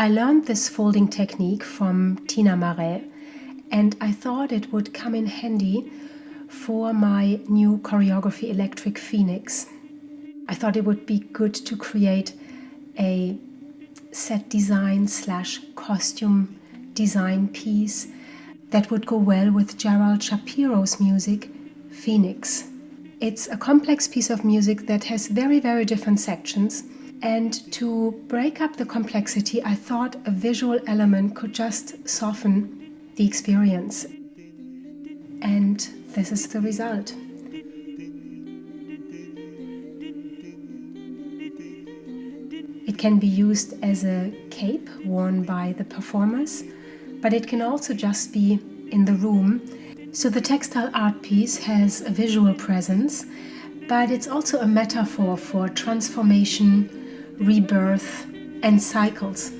I learned this folding technique from Tina Marais, and I thought it would come in handy for my new choreography Electric Phoenix. I thought it would be good to create a set design / costume design piece that would go well with Gerald Shapiro's music, Phoenix. It's a complex piece of music that has very, very different sections. And to break up the complexity, I thought a visual element could just soften the experience. And this is the result. It can be used as a cape worn by the performers, but it can also just be in the room. So the textile art piece has a visual presence, but it's also a metaphor for transformation, rebirth, and cycles.